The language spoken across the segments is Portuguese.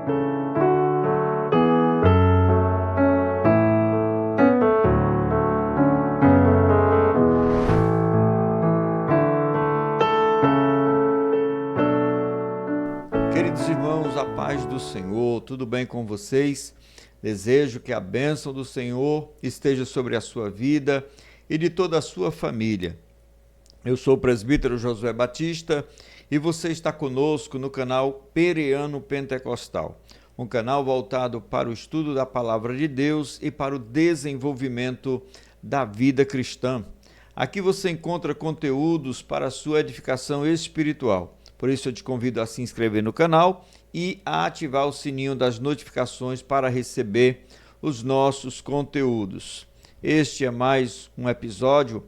Queridos irmãos, a paz do Senhor, tudo bem com vocês? Desejo que a bênção do Senhor esteja sobre a sua vida e de toda a sua família. Eu sou o presbítero Josué Batista e você está conosco no canal Pereano Pentecostal, um canal voltado para o estudo da Palavra de Deus e para o desenvolvimento da vida cristã. Aqui você encontra conteúdos para a sua edificação espiritual. Por isso eu te convido a se inscrever no canal e a ativar o sininho das notificações para receber os nossos conteúdos. Este é mais um episódio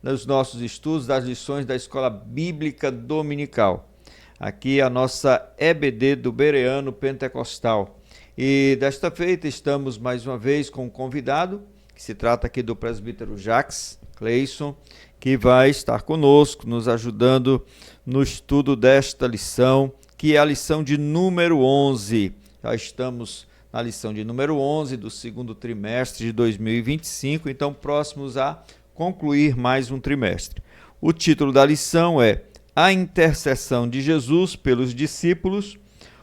dos nossos estudos das lições da Escola Bíblica Dominical. Aqui a nossa EBD do Bereano Pentecostal. E desta feita estamos mais uma vez com um convidado, que se trata aqui do presbítero Jacques Cleison, que vai estar conosco, nos ajudando no estudo desta lição, que é a lição de número 11. Já estamos na lição de número 11 do segundo trimestre de 2025, então próximos a concluir mais um trimestre. O título da lição é A Intercessão de Jesus pelos Discípulos.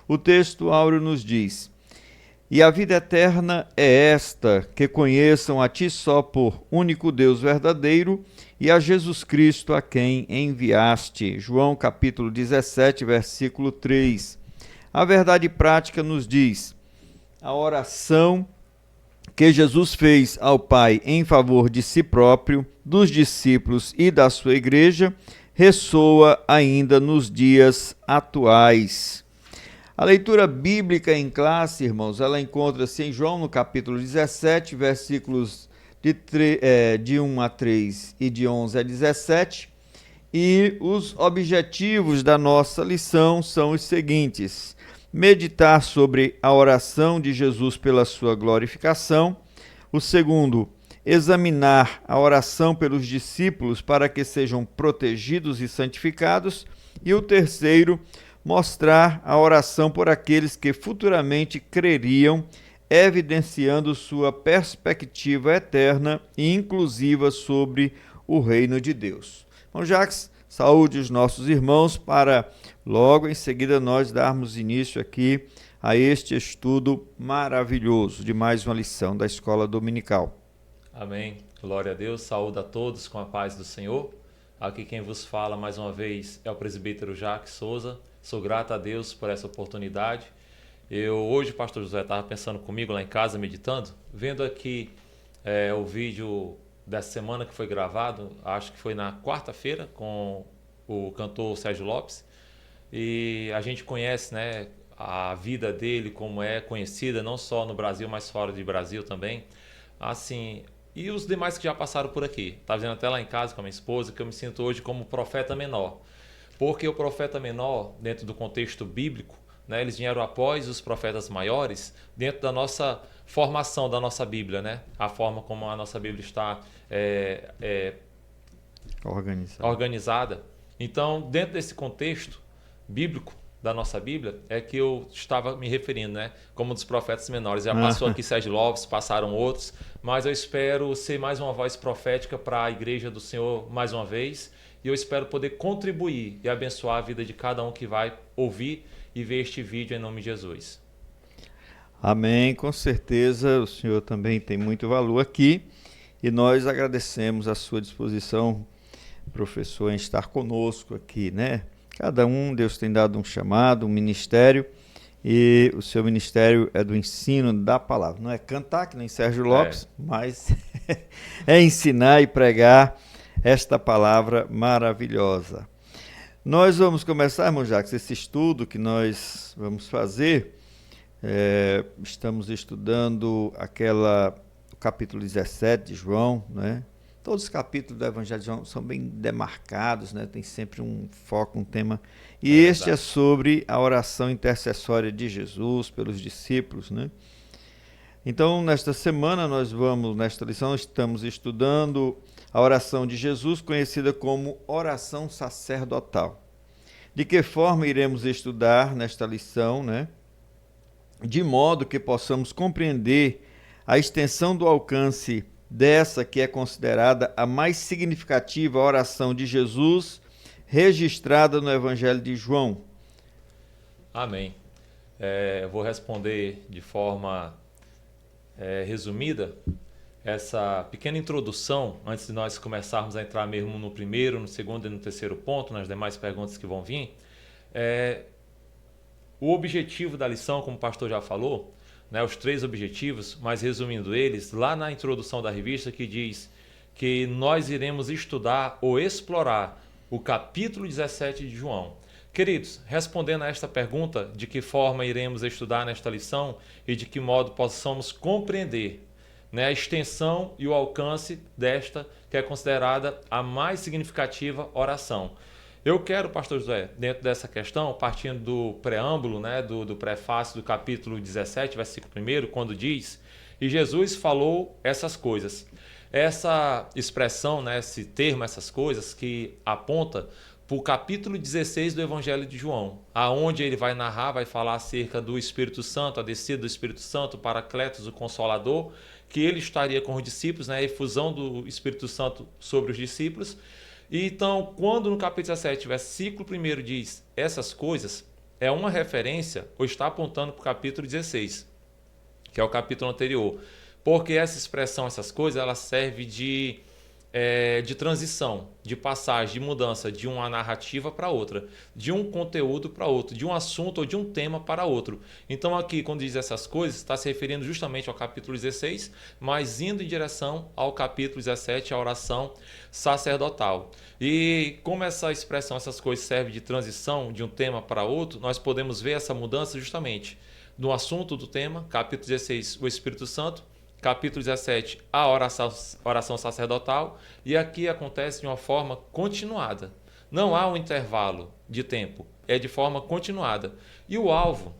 O texto áureo nos diz: E a vida eterna é esta, que conheçam a ti só por único Deus verdadeiro e a Jesus Cristo a quem enviaste. João capítulo 17, versículo 3. A verdade prática nos diz: a oração que Jesus fez ao Pai em favor de si próprio, dos discípulos e da sua igreja, ressoa ainda nos dias atuais. A leitura bíblica em classe, irmãos, ela encontra-se em João no capítulo 17, versículos de 1 a 3 e de 11 a 17. E os objetivos da nossa lição são os seguintes: meditar sobre a oração de Jesus pela sua glorificação. O segundo, examinar a oração pelos discípulos para que sejam protegidos e santificados. E o terceiro, mostrar a oração por aqueles que futuramente creriam, evidenciando sua perspectiva eterna e inclusiva sobre o reino de Deus. Então, Jacques, saúde os nossos irmãos para logo em seguida nós darmos início aqui a este estudo maravilhoso de mais uma lição da Escola Dominical. Amém. Glória a Deus. Saúde a todos com a paz do Senhor. Aqui quem vos fala mais uma vez é o presbítero Jacques Souza. Sou grato a Deus por essa oportunidade. Hoje, pastor José, estava pensando comigo lá em casa, meditando, vendo aqui o vídeo dessa semana que foi gravado, acho que foi na quarta-feira, com o cantor Sérgio Lopes. E a gente conhece, né, a vida dele, como é conhecida, não só no Brasil, mas fora de Brasil também. Assim, e os demais que já passaram por aqui. Estava vendo até lá em casa com a minha esposa que eu me sinto hoje como profeta menor. Porque o profeta menor, dentro do contexto bíblico, né, eles vieram após os profetas maiores, dentro da nossa formação da nossa Bíblia, né? A forma como a nossa Bíblia está organizada. Então, dentro desse contexto bíblico da nossa Bíblia, é que eu estava me referindo, né? Como dos profetas menores. Já passou aqui Sérgio Lopes, passaram outros, mas eu espero ser mais uma voz profética para a Igreja do Senhor mais uma vez. E eu espero poder contribuir e abençoar a vida de cada um que vai ouvir e ver este vídeo em nome de Jesus. Amém, com certeza o Senhor também tem muito valor aqui e nós agradecemos a sua disposição, professor, em estar conosco aqui, né? Cada um, Deus tem dado um chamado, um ministério, e o seu ministério é do ensino da palavra. Não é cantar, que nem Sérgio Lopes, mas é ensinar e pregar esta palavra maravilhosa. Nós vamos começar, irmão Jacques, esse estudo que nós vamos fazer. Estamos estudando o capítulo 17 de João, né? Todos os capítulos do Evangelho de João são bem demarcados, né? Tem sempre um foco, um tema. E este é sobre a oração intercessória de Jesus pelos discípulos, né? Então, nesta semana, nesta lição, estamos estudando a oração de Jesus, conhecida como oração sacerdotal. De que forma iremos estudar nesta lição, né? de modo que possamos compreender a extensão do alcance dessa que é considerada a mais significativa oração de Jesus registrada no Evangelho de João. Amém. Eu vou responder de forma resumida essa pequena introdução, antes de nós começarmos a entrar mesmo no primeiro, no segundo e no terceiro ponto, nas demais perguntas que vão vir. O objetivo da lição, como o pastor já falou, né, os 3 objetivos, mas resumindo eles, lá na introdução da revista que diz que nós iremos estudar ou explorar o capítulo 17 de João. Queridos, respondendo a esta pergunta, de que forma iremos estudar nesta lição e de que modo possamos compreender, né, a extensão e o alcance desta, que é considerada a mais significativa oração. Eu quero, pastor José, dentro dessa questão, partindo do preâmbulo, né, do prefácio do capítulo 17, versículo 1, quando diz: "E Jesus falou essas coisas." Essa expressão, né, esse termo, essas coisas, que aponta para o capítulo 16 do Evangelho de João, aonde ele vai narrar, vai falar acerca do Espírito Santo, a descida do Espírito Santo, o Paracletos, o Consolador, que ele estaria com os discípulos, né, a efusão do Espírito Santo sobre os discípulos. E então, quando no capítulo 17, versículo 1 diz essas coisas, é uma referência, ou está apontando para o capítulo 16, que é o capítulo anterior. Porque essa expressão, essas coisas, ela serve de transição, de passagem, de mudança de uma narrativa para outra, de um conteúdo para outro, de um assunto ou de um tema para outro. Então aqui, quando diz essas coisas, está se referindo justamente ao capítulo 16, mas indo em direção ao capítulo 17, a oração sacerdotal. E como essa expressão, essas coisas, serve de transição de um tema para outro, nós podemos ver essa mudança justamente no assunto do tema, capítulo 16, o Espírito Santo, capítulo 17, a oração sacerdotal, e aqui acontece de uma forma continuada. Não há um intervalo de tempo, é de forma continuada. E o alvo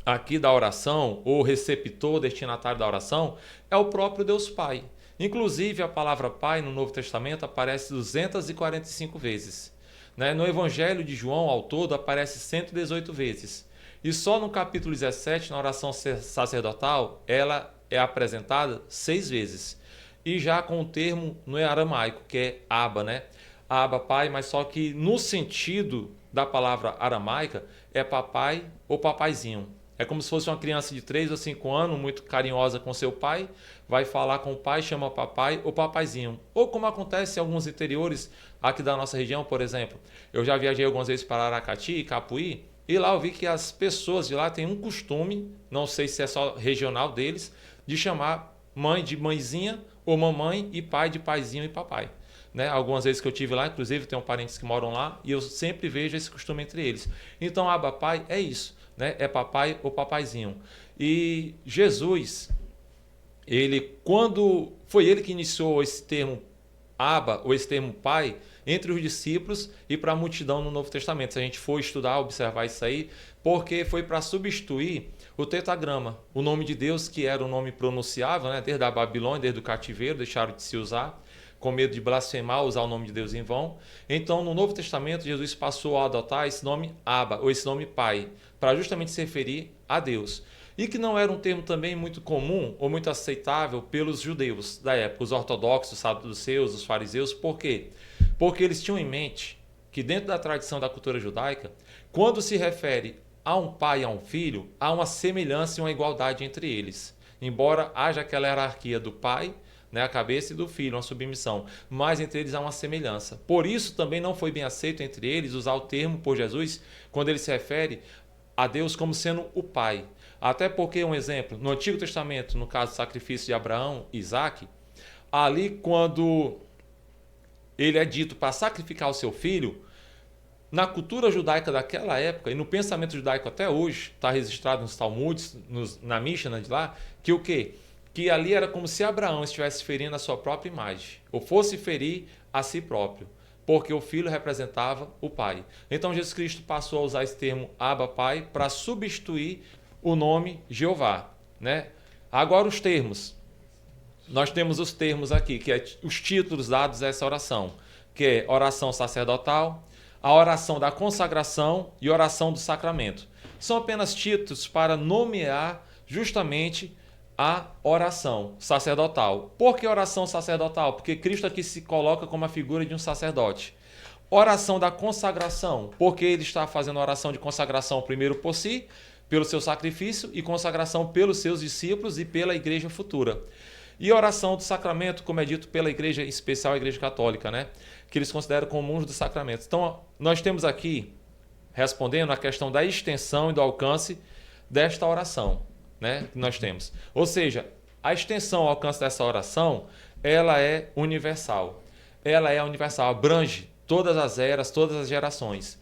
aqui da oração, ou receptor, destinatário da oração, é o próprio Deus Pai. Inclusive, a palavra Pai no Novo Testamento aparece 245 vezes. No Evangelho de João, ao todo, aparece 118 vezes. E só no capítulo 17, na oração sacerdotal, ela é apresentada 6 vezes. E já com o termo no aramaico, que é Abba, né? Abba, pai, mas só que no sentido da palavra aramaica é papai ou papaizinho. É como se fosse uma criança de 3 ou 5 anos, muito carinhosa com seu pai, vai falar com o pai, chama papai ou papaizinho. Ou como acontece em alguns interiores aqui da nossa região, por exemplo. Eu já viajei algumas vezes para Aracati e Capuí, e lá eu vi que as pessoas de lá têm um costume, não sei se é só regional deles, de chamar mãe de mãezinha ou mamãe e pai de paizinho e papai. Algumas vezes que eu tive lá, inclusive tenho parentes que moram lá, e eu sempre vejo esse costume entre eles. Então, Abba Pai é isso, é papai ou papaizinho. E Jesus, foi ele que iniciou esse termo Abba, ou esse termo pai, entre os discípulos e para a multidão no Novo Testamento. Se a gente for estudar, observar isso aí, porque foi para substituir o tetragrama, o nome de Deus, que era um nome pronunciável, desde a Babilônia, desde o cativeiro, deixaram de se usar, com medo de blasfemar, usar o nome de Deus em vão. Então, no Novo Testamento, Jesus passou a adotar esse nome Abba, ou esse nome Pai, para justamente se referir a Deus. E que não era um termo também muito comum ou muito aceitável pelos judeus da época, os ortodoxos, os saduceus, os fariseus. Por quê? Porque eles tinham em mente que dentro da tradição da cultura judaica, quando se refere a um pai e a um filho, há uma semelhança e uma igualdade entre eles. Embora haja aquela hierarquia do pai, a cabeça, e do filho, uma submissão, mas entre eles há uma semelhança. Por isso também não foi bem aceito entre eles usar o termo por Jesus, quando ele se refere a Deus como sendo o pai. Até porque, um exemplo, no Antigo Testamento, no caso do sacrifício de Abraão e Isaque, ali quando ele é dito para sacrificar o seu filho, na cultura judaica daquela época, e no pensamento judaico até hoje, está registrado nos Talmudes, na Mishnah de lá, que o quê? Que ali era como se Abraão estivesse ferindo a sua própria imagem, ou fosse ferir a si próprio, porque o filho representava o pai. Então Jesus Cristo passou a usar esse termo Abba Pai para substituir o nome Jeová. Agora os termos. Nós temos os termos aqui, que é os títulos dados a essa oração, que é oração sacerdotal, a oração da consagração e oração do sacramento. são apenas títulos para nomear justamente a oração sacerdotal. Por que oração sacerdotal? Porque Cristo aqui se coloca como a figura de um sacerdote. Oração da consagração, porque ele está fazendo oração de consagração primeiro por si, pelo seu sacrifício, e consagração pelos seus discípulos e pela igreja futura. E oração do sacramento, como é dito pela igreja, em especial a igreja católica, né? Que eles consideram comuns dos sacramentos. Então, nós temos aqui, respondendo a questão da extensão e do alcance desta oração, né? Que nós temos. Ou seja, a extensão, o alcance dessa oração, ela é universal. Ela é universal, abrange todas as eras, todas as gerações.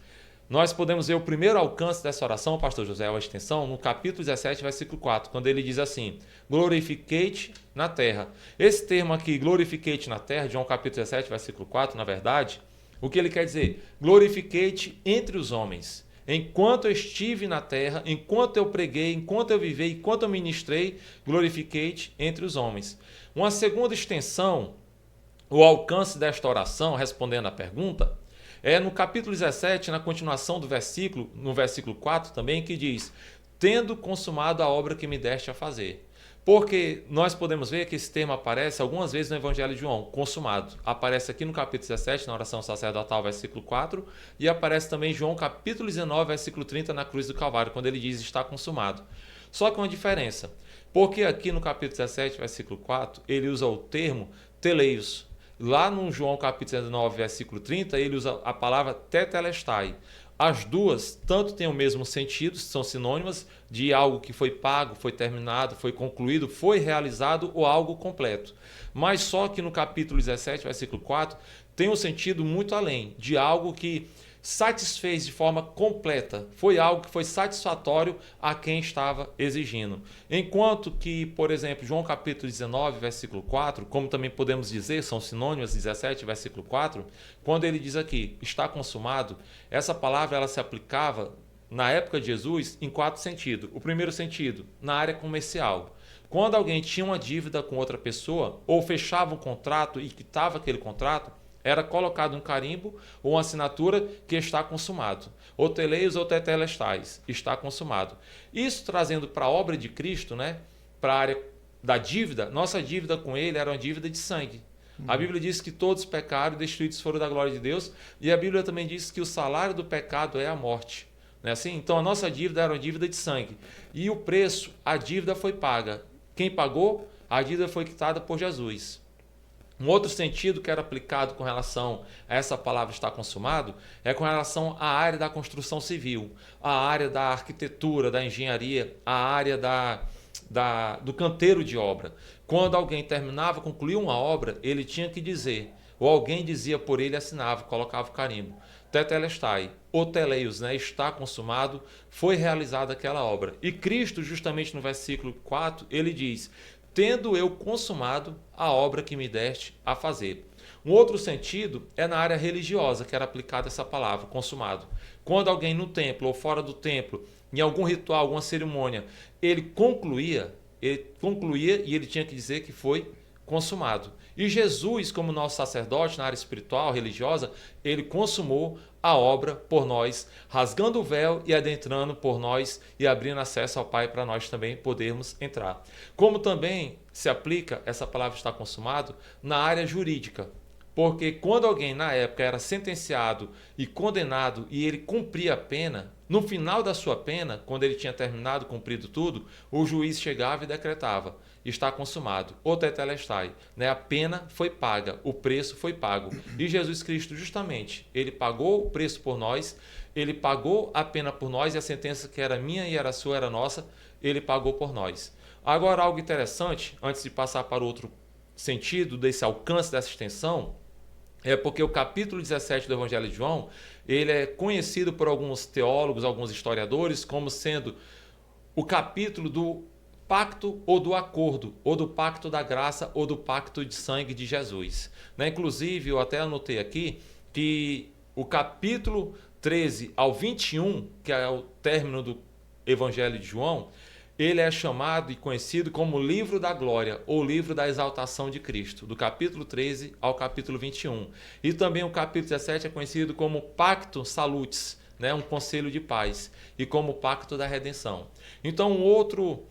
Nós podemos ver o primeiro alcance dessa oração, pastor José, a extensão, no capítulo 17, versículo 4, quando ele diz assim: glorifiquei-te na terra. Esse termo aqui, glorifiquei-te na terra, João capítulo 17, versículo 4, na verdade, o que ele quer dizer? Glorifiquei-te entre os homens. Enquanto eu estive na terra, enquanto eu preguei, enquanto eu vivei, enquanto eu ministrei, glorifiquei-te entre os homens. Uma segunda extensão, o alcance desta oração, respondendo à pergunta, é no capítulo 17, na continuação do versículo, no versículo 4 também, que diz: tendo consumado a obra que me deste a fazer. Porque nós podemos ver que esse termo aparece algumas vezes no Evangelho de João, consumado. Aparece aqui no capítulo 17, na oração sacerdotal, versículo 4, e aparece também em João capítulo 19, versículo 30, na cruz do Calvário, quando ele diz: está consumado. Só que uma diferença, porque aqui no capítulo 17, versículo 4, ele usa o termo teleios. Lá no João capítulo 19, versículo 30, ele usa a palavra tetelestai. As duas tanto têm o mesmo sentido, são sinônimas de algo que foi pago, foi terminado, foi concluído, foi realizado ou algo completo. Mas só que no capítulo 17, versículo 4, tem um sentido muito além, de algo que satisfez de forma completa, foi algo que foi satisfatório a quem estava exigindo. Enquanto que, por exemplo, João capítulo 19, versículo 4, como também podemos dizer, são sinônimos, 17, versículo 4, quando ele diz aqui, está consumado, essa palavra ela se aplicava na época de Jesus em 4 sentidos. O primeiro sentido, na área comercial. Quando alguém tinha uma dívida com outra pessoa, ou fechava um contrato e quitava aquele contrato, era colocado um carimbo ou uma assinatura que está consumado. Ou teleios ou tetelestais, está consumado. Isso trazendo para a obra de Cristo, né, para a área da dívida, nossa dívida com ele era uma dívida de sangue. A Bíblia diz que todos pecaram e destruídos foram da glória de Deus, e a Bíblia também diz que o salário do pecado é a morte. Não é assim? Então a nossa dívida era uma dívida de sangue. E o preço, a dívida foi paga. Quem pagou? A dívida foi quitada por Jesus. Um outro sentido que era aplicado com relação a essa palavra está consumado é com relação à área da construção civil, à área da arquitetura, da engenharia, à área do canteiro de obra. Quando alguém terminava, concluía uma obra, ele tinha que dizer, ou alguém dizia por ele, assinava, colocava o carimbo. Tetelestai, ou teleios, né, está consumado, foi realizada aquela obra. E Cristo, justamente no versículo 4, ele diz: tendo eu consumado a obra que me deste a fazer. Um outro sentido é na área religiosa, que era aplicada essa palavra, consumado. Quando alguém no templo ou fora do templo, em algum ritual, alguma cerimônia, ele concluía e ele tinha que dizer que foi consumado. E Jesus, como nosso sacerdote na área espiritual, religiosa, ele consumou a obra por nós, rasgando o véu e adentrando por nós e abrindo acesso ao Pai para nós também podermos entrar. Como também se aplica, essa palavra está consumado, na área jurídica. Porque quando alguém na época era sentenciado e condenado e ele cumpria a pena, no final da sua pena, quando ele tinha terminado, cumprido tudo, o juiz chegava e decretava: está consumado, ou tetelestai, né? A pena foi paga, o preço foi pago. E Jesus Cristo, justamente, ele pagou o preço por nós, ele pagou a pena por nós, e a sentença que era minha e era sua, era nossa, ele pagou por nós. Agora, algo interessante, antes de passar para outro sentido desse alcance, dessa extensão, é porque o capítulo 17 do Evangelho de João, ele é conhecido por alguns teólogos, alguns historiadores, como sendo o capítulo do pacto ou do acordo, ou do pacto da graça, ou do pacto de sangue de Jesus. Né? Inclusive, eu até anotei aqui que o capítulo 13 ao 21, que é o término do Evangelho de João, ele é chamado e conhecido como livro da glória, ou livro da exaltação de Cristo, do capítulo 13 ao capítulo 21. E também o capítulo 17 é conhecido como Pacto Salutis, né, um conselho de paz e como pacto da redenção. Então, um outro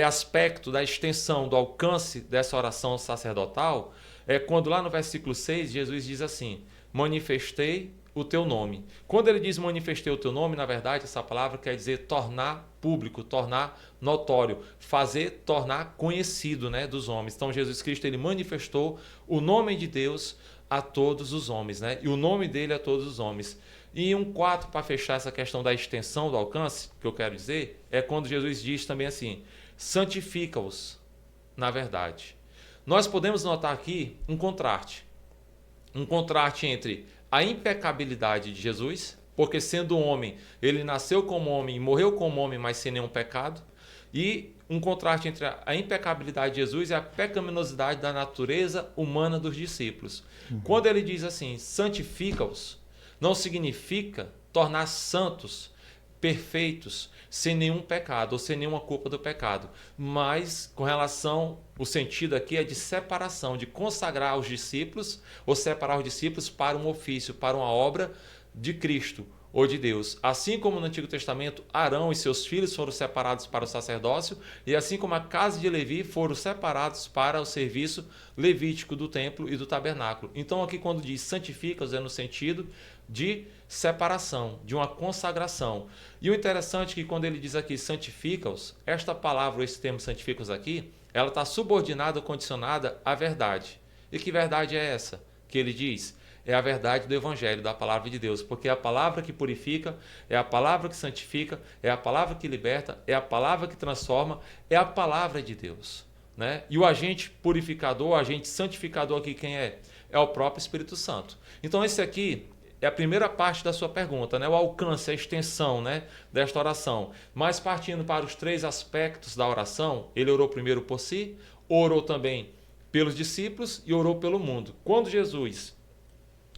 aspecto da extensão, do alcance dessa oração sacerdotal é quando lá no versículo 6 Jesus diz assim: manifestei o teu nome. Quando ele diz manifestei o teu nome, na verdade essa palavra quer dizer tornar público, tornar notório, fazer, tornar conhecido, né, dos homens. Então Jesus Cristo, ele manifestou o nome de Deus a todos os homens, né? E o nome dele a todos os homens. E um quarto para fechar essa questão da extensão do alcance, que eu quero dizer, é quando Jesus diz também assim: santifica-os na verdade. Nós podemos notar aqui um contraste entre a impecabilidade de Jesus, porque sendo homem, ele nasceu como homem e morreu como homem, mas sem nenhum pecado, e um contraste entre a impecabilidade de Jesus e a pecaminosidade da natureza humana dos discípulos. Quando ele diz assim, santifica-os, não significa tornar santos, perfeitos, sem nenhum pecado ou sem nenhuma culpa do pecado, mas com relação, o sentido aqui é de separação, de consagrar os discípulos ou separar os discípulos para um ofício, para uma obra de Cristo ou de Deus. Assim como no Antigo Testamento, Arão e seus filhos foram separados para o sacerdócio, e assim como a casa de Levi foram separados para o serviço levítico do templo e do tabernáculo. Então aqui quando diz santifica-os é no sentido de separação, de uma consagração. E o interessante é que quando ele diz aqui santifica-os, esta palavra, esse termo santifica-os aqui, ela está subordinada ou condicionada à verdade. E que verdade é essa que ele diz? É a verdade do Evangelho, da palavra de Deus, porque é a palavra que purifica, é a palavra que santifica, é a palavra que liberta, é a palavra que transforma, é a palavra de Deus, né? E o agente purificador, o agente santificador aqui quem é? É o próprio Espírito Santo. Então esse aqui é a primeira parte da sua pergunta, né? O alcance, a extensão, né, desta oração. Mas partindo para os três aspectos da oração, ele orou primeiro por si, orou também pelos discípulos e orou pelo mundo. Quando Jesus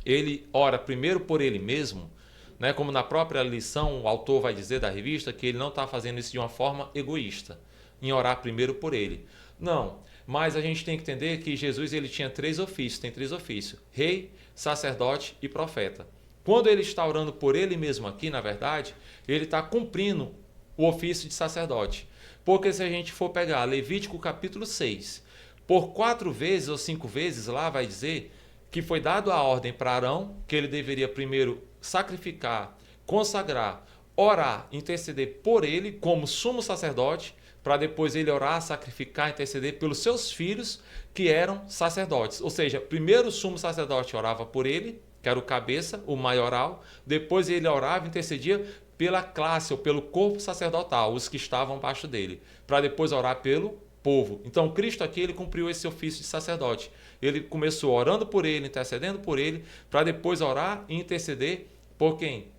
ele ora primeiro por ele mesmo, né, como na própria lição o autor vai dizer da revista, que ele não está fazendo isso de uma forma egoísta, em orar primeiro por ele. Não, mas a gente tem que entender que Jesus ele tinha três ofícios, tem três ofícios: rei, sacerdote e profeta. Quando ele está orando por ele mesmo aqui, na verdade, ele está cumprindo o ofício de sacerdote. Porque se a gente for pegar Levítico capítulo 6, por 4 vezes ou 5 vezes lá vai dizer que foi dado a ordem para Arão que ele deveria primeiro sacrificar, consagrar, orar, interceder por ele como sumo sacerdote, para depois ele orar, sacrificar, interceder pelos seus filhos que eram sacerdotes. Ou seja, primeiro o sumo sacerdote orava por ele, que era o cabeça, o maioral, depois ele orava e intercedia pela classe ou pelo corpo sacerdotal, os que estavam abaixo dele, para depois orar pelo povo. Então Cristo aqui ele cumpriu esse ofício de sacerdote. Ele começou orando por ele, intercedendo por ele, para depois orar e interceder por quem?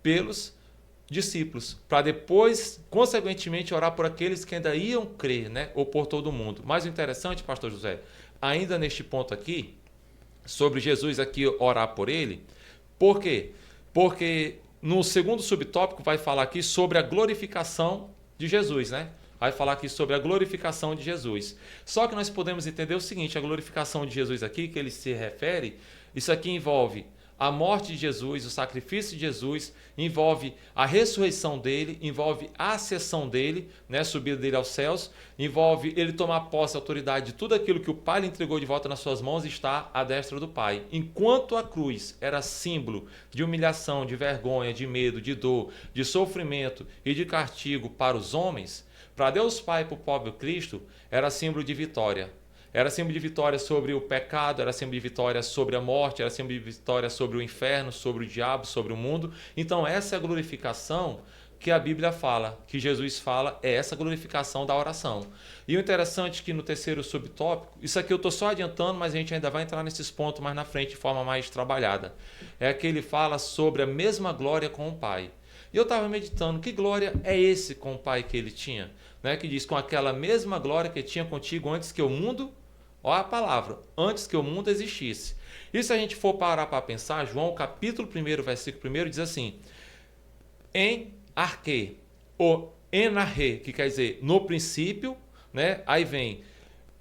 Pelos discípulos, para depois, consequentemente, orar por aqueles que ainda iam crer, né? Ou por todo mundo. Mas o interessante, pastor José, ainda neste ponto aqui, sobre Jesus aqui orar por ele, por quê? Porque no segundo subtópico vai falar aqui sobre a glorificação de Jesus, né? Vai falar aqui sobre a glorificação de Jesus. Só que nós podemos entender o seguinte, a glorificação de Jesus aqui, que ele se refere, isso aqui envolve a morte de Jesus, o sacrifício de Jesus, envolve a ressurreição dele, envolve a ascensão dele, né, a subida dele aos céus, envolve ele tomar posse da autoridade de tudo aquilo que o Pai lhe entregou de volta nas suas mãos e está à destra do Pai. Enquanto a cruz era símbolo de humilhação, de vergonha, de medo, de dor, de sofrimento e de castigo para os homens, para Deus Pai e para o pobre Cristo, era símbolo de vitória. Era símbolo de vitória sobre o pecado, era símbolo de vitória sobre a morte, era símbolo de vitória sobre o inferno, sobre o diabo, sobre o mundo. Então essa é a glorificação que a Bíblia fala, que Jesus fala, é essa glorificação da oração. E o interessante é que no terceiro subtópico, isso aqui eu estou só adiantando, mas a gente ainda vai entrar nesses pontos mais na frente de forma mais trabalhada. É que ele fala sobre a mesma glória com o Pai. E eu estava meditando, que glória é esse com o Pai que ele tinha? Né? Que diz, com aquela mesma glória que tinha contigo antes que o mundo, olha a palavra, antes que o mundo existisse. E se a gente for parar para pensar, João capítulo 1, versículo 1 diz assim, em arque, ou enarre, que quer dizer no princípio, né? Aí vem,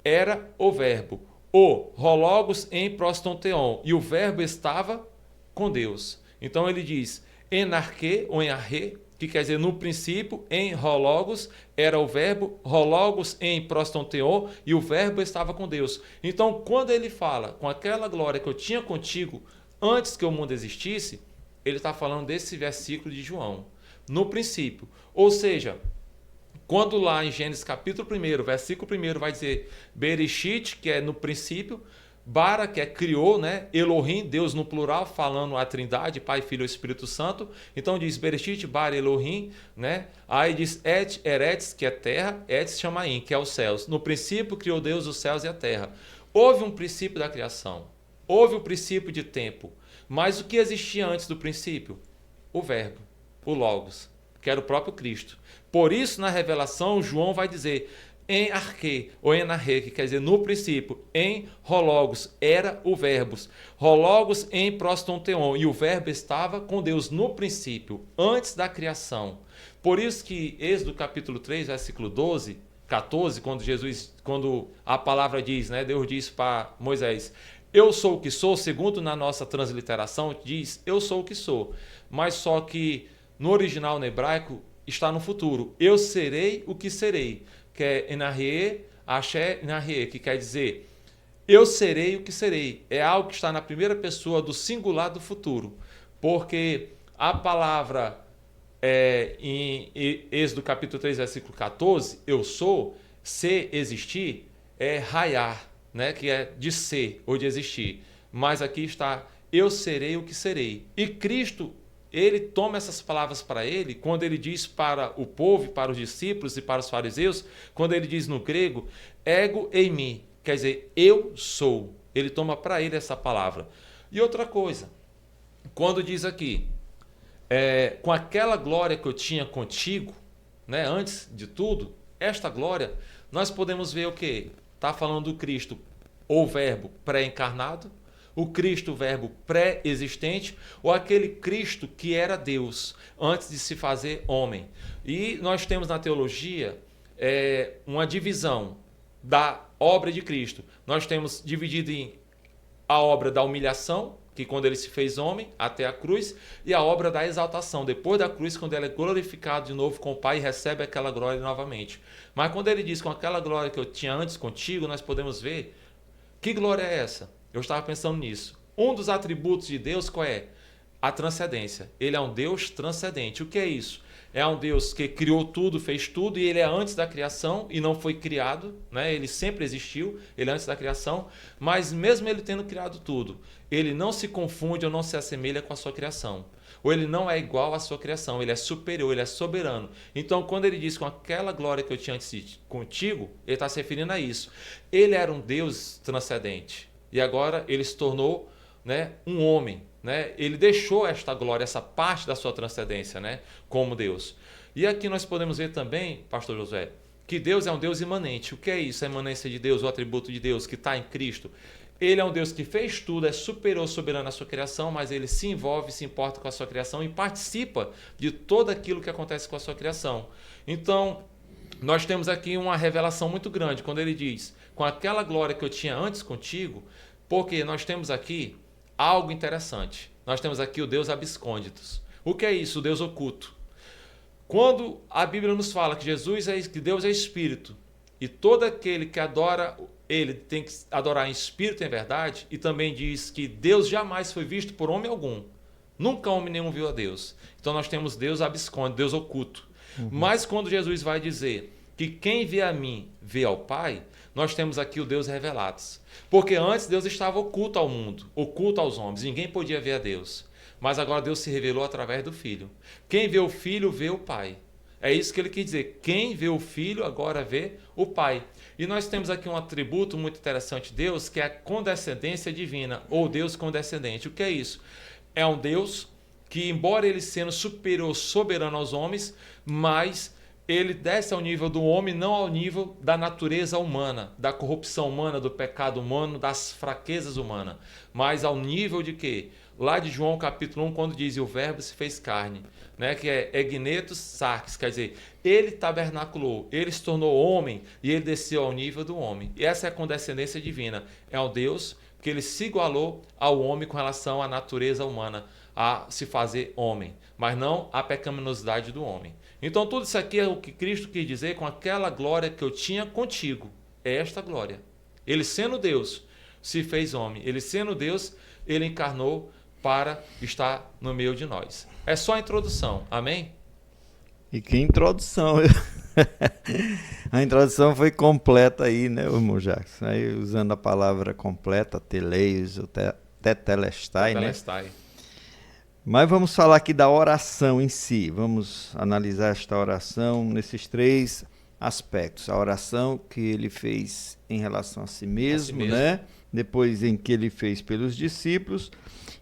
era o verbo, o rologos em prostonteon, e o verbo estava com Deus. Então ele diz, enarque ou enarre, que quer dizer no princípio, em rologos, era o verbo, rologos em prostonteon, e o verbo estava com Deus. Então, quando ele fala, com aquela glória que eu tinha contigo antes que o mundo existisse, ele está falando desse versículo de João, no princípio. Ou seja, quando lá em Gênesis capítulo 1, versículo 1 vai dizer Bereshit, que é no princípio, Bara, que é criou, né? Elohim, Deus no plural, falando a Trindade, Pai, Filho e Espírito Santo. Então diz Bereshit, Bara, Elohim, né? Aí diz Et, Eretz, que é terra, Et Shamaim, que é os céus. No princípio criou Deus os céus e a terra. Houve um princípio da criação, houve o princípio de tempo, mas o que existia antes do princípio? O verbo, o Logos, que era o próprio Cristo. Por isso, na revelação, João vai dizer em arque, ou em anarre, que quer dizer no princípio, em rologos, era o verbos, rologos em prostonteon, e o verbo estava com Deus no princípio, antes da criação. Por isso que Êxodo capítulo 3, versículo 12, 14, quando a palavra diz, né, Deus diz para Moisés, eu sou o que sou, segundo na nossa transliteração, diz, eu sou o que sou, mas só que no original no hebraico está no futuro, eu serei o que serei, que é enarre, axé, enarre, que quer dizer eu serei o que serei. É algo que está na primeira pessoa do singular do futuro. Porque a palavra em Êxodo capítulo 3, versículo 14, eu sou, ser, existir, é raiar, né? Que é de ser ou de existir. Mas aqui está eu serei o que serei. E Cristo, ele toma essas palavras para ele, quando ele diz para o povo, para os discípulos e para os fariseus, quando ele diz no grego, ego eimi, quer dizer, eu sou. Ele toma para ele essa palavra. E outra coisa, quando diz aqui, com aquela glória que eu tinha contigo, né, antes de tudo, esta glória, nós podemos ver o quê? Está falando do Cristo, ou verbo pré-encarnado, o Cristo, o verbo pré-existente, ou aquele Cristo que era Deus antes de se fazer homem. E nós temos na teologia uma divisão da obra de Cristo. Nós temos dividido em a obra da humilhação, que quando ele se fez homem, até a cruz, e a obra da exaltação, depois da cruz, quando ele é glorificado de novo com o Pai e recebe aquela glória novamente. Mas quando ele diz, com aquela glória que eu tinha antes contigo, nós podemos ver, que glória é essa? Eu estava pensando nisso. Um dos atributos de Deus qual é? A transcendência. Ele é um Deus transcendente. O que é isso? É um Deus que criou tudo, fez tudo, e ele é antes da criação e não foi criado, né? Ele sempre existiu, ele é antes da criação, mas mesmo ele tendo criado tudo, ele não se confunde ou não se assemelha com a sua criação. Ou ele não é igual à sua criação, ele é superior, ele é soberano. Então, quando ele diz com aquela glória que eu tinha antes contigo, ele está se referindo a isso. Ele era um Deus transcendente. E agora ele se tornou, né, um homem, né? Ele deixou esta glória, essa parte da sua transcendência, né, como Deus. E aqui nós podemos ver também, pastor Josué, que Deus é um Deus imanente. O que é isso? A imanência de Deus, o atributo de Deus que está em Cristo. Ele é um Deus que fez tudo, é superior, soberano à sua criação, mas ele se envolve, se importa com a sua criação e participa de tudo aquilo que acontece com a sua criação. Então, nós temos aqui uma revelação muito grande, quando ele diz, com aquela glória que eu tinha antes contigo, porque nós temos aqui algo interessante. Nós temos aqui o Deus abscônditos. O que é isso? O Deus oculto. Quando a Bíblia nos fala que Deus é Espírito, e todo aquele que adora ele tem que adorar em espírito e em verdade, e também diz que Deus jamais foi visto por homem algum. Nunca homem nenhum viu a Deus. Então nós temos Deus absconde, Deus oculto. Mas quando Jesus vai dizer que quem vê a mim vê ao Pai, nós temos aqui o Deus revelados. Porque antes Deus estava oculto ao mundo, oculto aos homens, ninguém podia ver a Deus. Mas agora Deus se revelou através do Filho. Quem vê o Filho vê o Pai. É isso que ele quis dizer. Quem vê o Filho agora vê o Pai. E nós temos aqui um atributo muito interessante de Deus, que é a condescendência divina, ou Deus condescendente. O que é isso? É um Deus que, embora ele sendo superior, soberano aos homens, mas ele desce ao nível do homem, não ao nível da natureza humana, da corrupção humana, do pecado humano, das fraquezas humanas, mas ao nível de quê? Lá de João capítulo 1, quando diz, e o verbo se fez carne, né? Que é egnetos sarx, quer dizer, ele tabernaculou, ele se tornou homem e ele desceu ao nível do homem. E essa é a condescendência divina, é um Deus que ele se igualou ao homem com relação à natureza humana, a se fazer homem, mas não a pecaminosidade do homem. Então tudo isso aqui é o que Cristo quis dizer com aquela glória que eu tinha contigo. É esta glória. Ele sendo Deus, se fez homem. Ele sendo Deus, ele encarnou para estar no meio de nós. É só a introdução. Amém? E que introdução! A introdução foi completa aí, né, irmão Jackson? Aí, usando a palavra completa, teleios, tetelestai, né? Mas vamos falar aqui da oração em si. Vamos analisar esta oração nesses 3 aspectos. A oração que ele fez em relação a si mesmo, né? Depois em que ele fez pelos discípulos.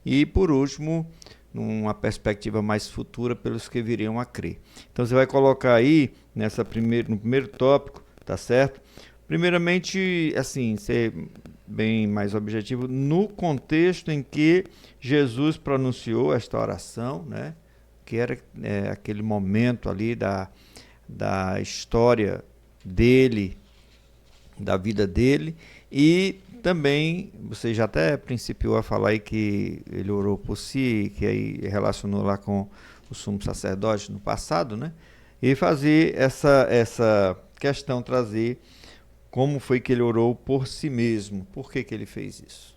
E, por último, numa perspectiva mais futura, pelos que viriam a crer. Então, você vai colocar aí, no primeiro tópico, tá certo? Primeiramente, assim, ser bem mais objetivo, no contexto em que Jesus pronunciou esta oração, né? Que era aquele momento ali da história dele, da vida dele, e também, você já até principiou a falar aí que ele orou por si, que aí relacionou lá com o sumo sacerdote no passado, né? E fazer essa questão, trazer como foi que ele orou por si mesmo. Por que ele fez isso?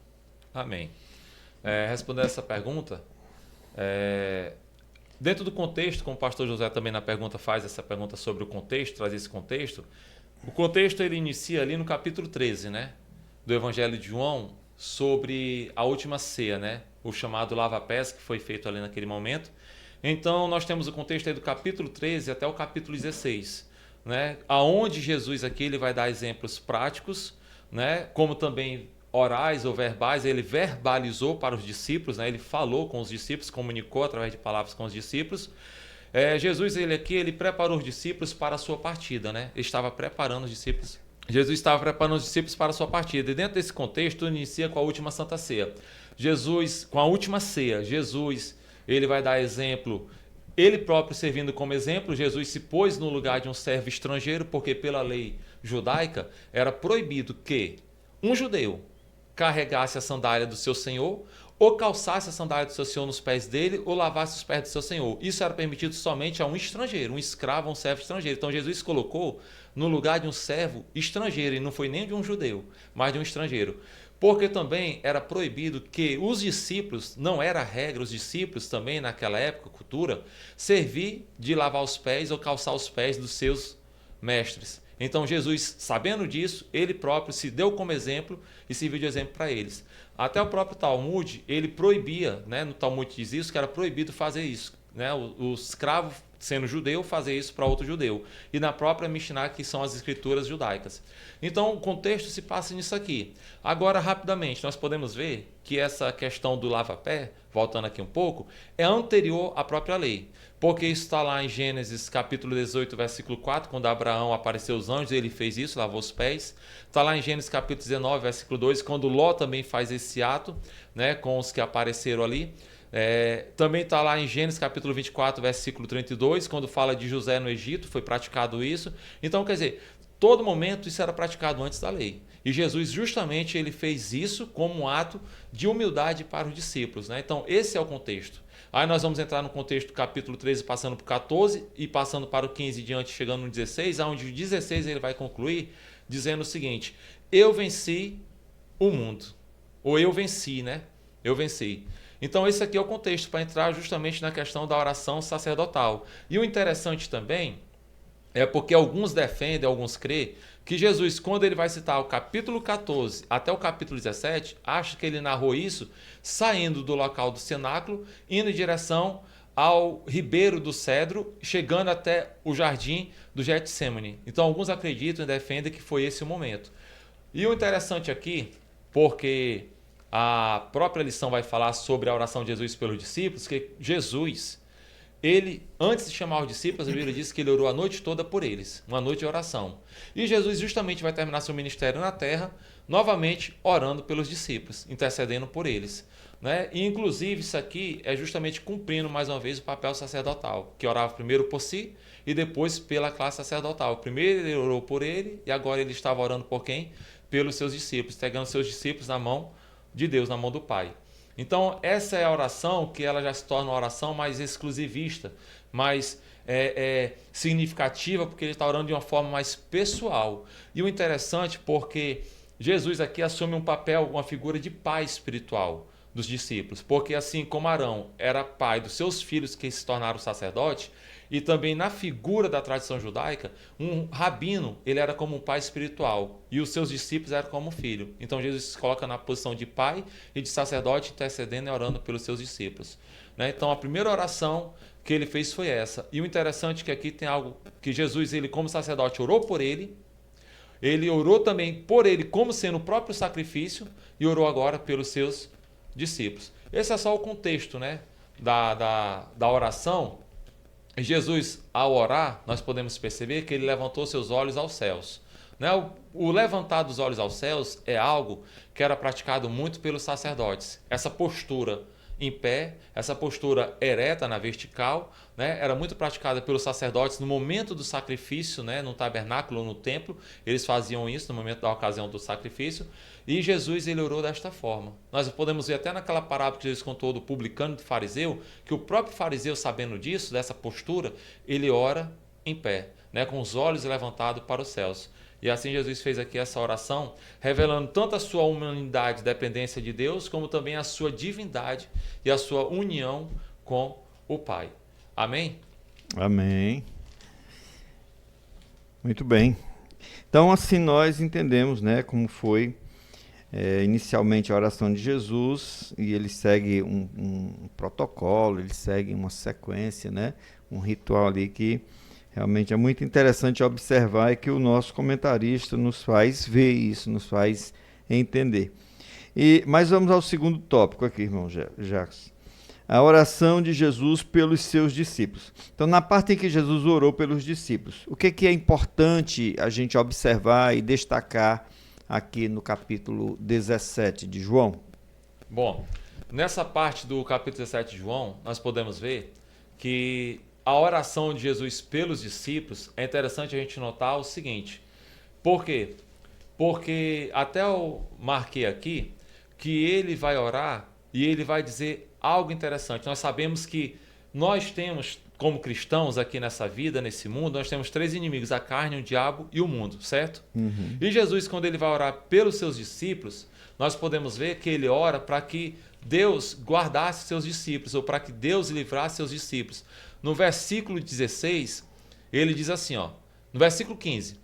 Amém. Respondendo essa pergunta, dentro do contexto, como o pastor José também na pergunta faz essa pergunta sobre o contexto, traz esse contexto, o contexto ele inicia ali no capítulo 13, né? Do Evangelho de João, sobre a última ceia, né? O chamado lava-pés que foi feito ali naquele momento. Então, nós temos o contexto aí do capítulo 13 até o capítulo 16, né? Aonde Jesus aqui ele vai dar exemplos práticos, né? Como também orais ou verbais, ele verbalizou para os discípulos, né? Ele falou com os discípulos, comunicou através de palavras com os discípulos. Jesus ele preparou os discípulos para a sua partida, né? Ele estava preparando os discípulos. Jesus estava preparando os discípulos para a sua partida. E dentro desse contexto, inicia com a última Santa Ceia. Com a última ceia, Jesus, ele vai dar exemplo, ele próprio servindo como exemplo. Jesus se pôs no lugar de um servo estrangeiro, porque pela lei judaica era proibido que um judeu carregasse a sandália do seu senhor, ou calçasse a sandália do seu senhor nos pés dele, ou lavasse os pés do seu senhor. Isso era permitido somente a um estrangeiro, um escravo, um servo estrangeiro. Então Jesus colocou no lugar de um servo estrangeiro, e não foi nem de um judeu, mas de um estrangeiro. Porque também era proibido que os discípulos, não era regra, os discípulos também naquela época, cultura, servir de lavar os pés ou calçar os pés dos seus mestres. Então Jesus, sabendo disso, ele próprio se deu como exemplo e serviu de exemplo para eles. Até o próprio Talmud, ele proibia, né, no Talmud diz isso, que era proibido fazer isso, né, o escravo sendo judeu fazer isso para outro judeu. E na própria Mishnah, que são as escrituras judaicas. Então o contexto se passa nisso aqui. Agora, rapidamente, nós podemos ver que essa questão do lava-pé, voltando aqui um pouco, é anterior à própria lei. Porque isso está lá em Gênesis capítulo 18, versículo 4, quando Abraão apareceu os anjos, ele fez isso, lavou os pés. Está lá em Gênesis capítulo 19, versículo 2, quando Ló também faz esse ato, né, com os que apareceram ali. Também está lá em Gênesis capítulo 24, versículo 32, quando fala de José no Egito, foi praticado isso. Então, quer dizer, todo momento isso era praticado antes da lei. E Jesus justamente ele fez isso como um ato de humildade para os discípulos, né? Então, esse é o contexto. Aí nós vamos entrar no contexto do capítulo 13, passando para o 14 e passando para o 15 diante, chegando no 16, onde o 16 ele vai concluir dizendo o seguinte: eu venci o mundo. Ou eu venci, né? Eu venci. Então esse aqui é o contexto para entrar justamente na questão da oração sacerdotal. E o interessante também é porque alguns defendem, alguns creem, que Jesus, quando ele vai citar o capítulo 14 até o capítulo 17, acha que ele narrou isso saindo do local do cenáculo, indo em direção ao ribeiro do Cedro, chegando até o jardim do Getsemane. Então alguns acreditam e defendem que foi esse o momento. E o interessante aqui, porque a própria lição vai falar sobre a oração de Jesus pelos discípulos, que Jesus, ele, antes de chamar os discípulos, a Bíblia diz que ele orou a noite toda por eles, uma noite de oração. E Jesus justamente vai terminar seu ministério na terra, novamente orando pelos discípulos, intercedendo por eles, né? E inclusive isso aqui é justamente cumprindo mais uma vez o papel sacerdotal, que orava primeiro por si e depois pela classe sacerdotal. Primeiro ele orou por ele e agora ele estava orando por quem? Pelos seus discípulos, entregando seus discípulos na mão de Deus, na mão do Pai. Então, essa é a oração que ela já se torna uma oração mais exclusivista, mais significativa, porque ele está orando de uma forma mais pessoal. E o interessante porque Jesus aqui assume um papel, uma figura de pai espiritual dos discípulos, porque assim como Arão era pai dos seus filhos que se tornaram sacerdotes, e também na figura da tradição judaica, um rabino, ele era como um pai espiritual, e os seus discípulos eram como um filho. Então Jesus se coloca na posição de pai e de sacerdote, intercedendo e orando pelos seus discípulos. Então a primeira oração que ele fez foi essa. E o interessante é que aqui tem algo que Jesus, ele como sacerdote, orou por ele orou também por ele como sendo o próprio sacrifício, e orou agora pelos seus discípulos. Esse é só o contexto, né, da oração. Jesus, ao orar, nós podemos perceber que ele levantou seus olhos aos céus. Né? O levantar dos olhos aos céus é algo que era praticado muito pelos sacerdotes. Essa postura em pé, essa postura ereta na vertical, né, era muito praticada pelos sacerdotes no momento do sacrifício, né, no tabernáculo ou no templo. Eles faziam isso no momento da ocasião do sacrifício. E Jesus, ele orou desta forma. Nós podemos ver até naquela parábola que Jesus contou do publicano e do fariseu, que o próprio fariseu, sabendo disso, dessa postura, ele ora em pé, né, com os olhos levantados para os céus. E assim Jesus fez aqui essa oração, revelando tanto a sua humanidade, dependência de Deus, como também a sua divindade e a sua união com o Pai. Amém? Amém. Muito bem. Então, assim nós entendemos, né, como foi inicialmente a oração de Jesus, e ele segue um protocolo, ele segue uma sequência, né, um ritual ali que realmente é muito interessante observar e que o nosso comentarista nos faz ver isso, nos faz entender. Mas vamos ao segundo tópico aqui, irmão Jacques. A oração de Jesus pelos seus discípulos. Então, na parte em que Jesus orou pelos discípulos, o que é importante a gente observar e destacar aqui no capítulo 17 de João? Bom, nessa parte do capítulo 17 de João, nós podemos ver que a oração de Jesus pelos discípulos, é interessante a gente notar o seguinte. Por quê? Porque até eu marquei aqui que ele vai orar e ele vai dizer algo interessante. Nós sabemos que nós temos, como cristãos aqui nessa vida, nesse mundo, nós temos 3 inimigos, a carne, o diabo e o mundo, certo? Uhum. E Jesus, quando ele vai orar pelos seus discípulos, nós podemos ver que ele ora para que Deus guardasse seus discípulos, ou para que Deus livrasse seus discípulos. No versículo 16, ele diz assim, ó, no versículo 15,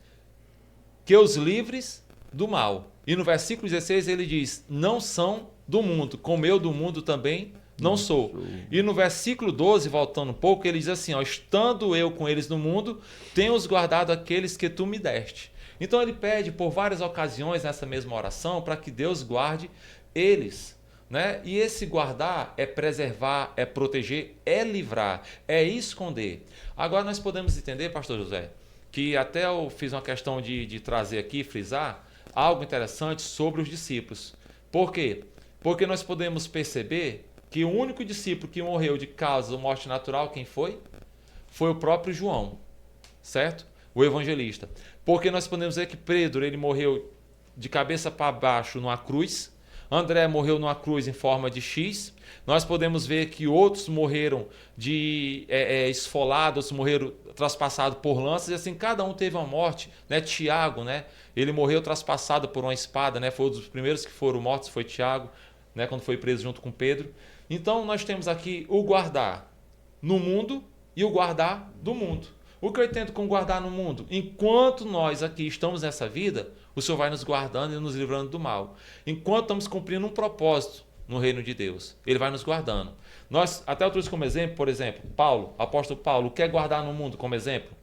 que os livres do mal. E no versículo 16 ele diz, não são do mundo, como eu do mundo também não sou. E no versículo 12, voltando um pouco, ele diz assim, ó, estando eu com eles no mundo, tenho-os guardado aqueles que tu me deste. Então ele pede por várias ocasiões nessa mesma oração para que Deus guarde eles. Né? E esse guardar é preservar, é proteger, é livrar, é esconder. Agora nós podemos entender, pastor José, que até eu fiz uma questão de trazer aqui, frisar, algo interessante sobre os discípulos. Por quê? Porque nós podemos perceber que o único discípulo que morreu de causa de morte natural, quem foi? Foi o próprio João, certo? O evangelista. Porque nós podemos ver que Pedro, ele morreu de cabeça para baixo numa cruz. André morreu numa cruz em forma de X. Nós podemos ver que outros morreram de esfolados, morreram traspassados por lanças, e assim cada um teve uma morte, né? Tiago, né? Ele morreu traspassado por uma espada, né? Foi um dos primeiros que foram mortos, foi Tiago, né? Quando foi preso junto com Pedro. Então nós temos aqui o guardar no mundo e o guardar do mundo. O que eu entendo com guardar no mundo? Enquanto nós aqui estamos nessa vida, o Senhor vai nos guardando e nos livrando do mal. Enquanto estamos cumprindo um propósito no reino de Deus, Ele vai nos guardando. Nós, até eu trouxe como exemplo, por exemplo, Paulo, apóstolo Paulo, quer guardar no mundo como exemplo?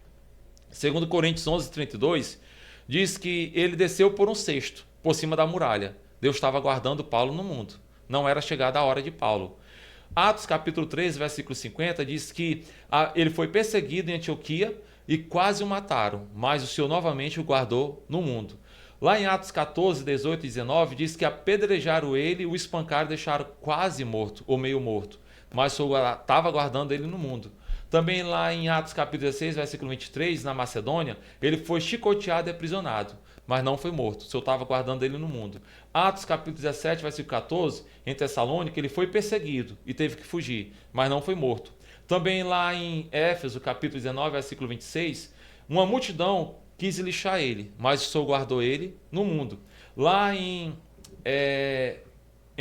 2 Coríntios 11:32, diz que ele desceu por um cesto, por cima da muralha. Deus estava guardando Paulo no mundo. Não era chegada a hora de Paulo. Atos capítulo 3, versículo 50, diz que ele foi perseguido em Antioquia e quase o mataram, mas o Senhor novamente o guardou no mundo. Lá em Atos 14, 18 e 19, diz que apedrejaram ele, o espancaram e deixaram quase morto, ou meio morto, mas o Senhor estava guardando ele no mundo. Também lá em Atos capítulo 16, versículo 23, na Macedônia, ele foi chicoteado e aprisionado, mas não foi morto. O Senhor estava guardando ele no mundo. Atos capítulo 17, versículo 14, em Tessalônica, ele foi perseguido e teve que fugir, mas não foi morto. Também lá em Éfeso, capítulo 19, versículo 26, uma multidão quis lixar ele, mas o Senhor guardou ele no mundo. Lá em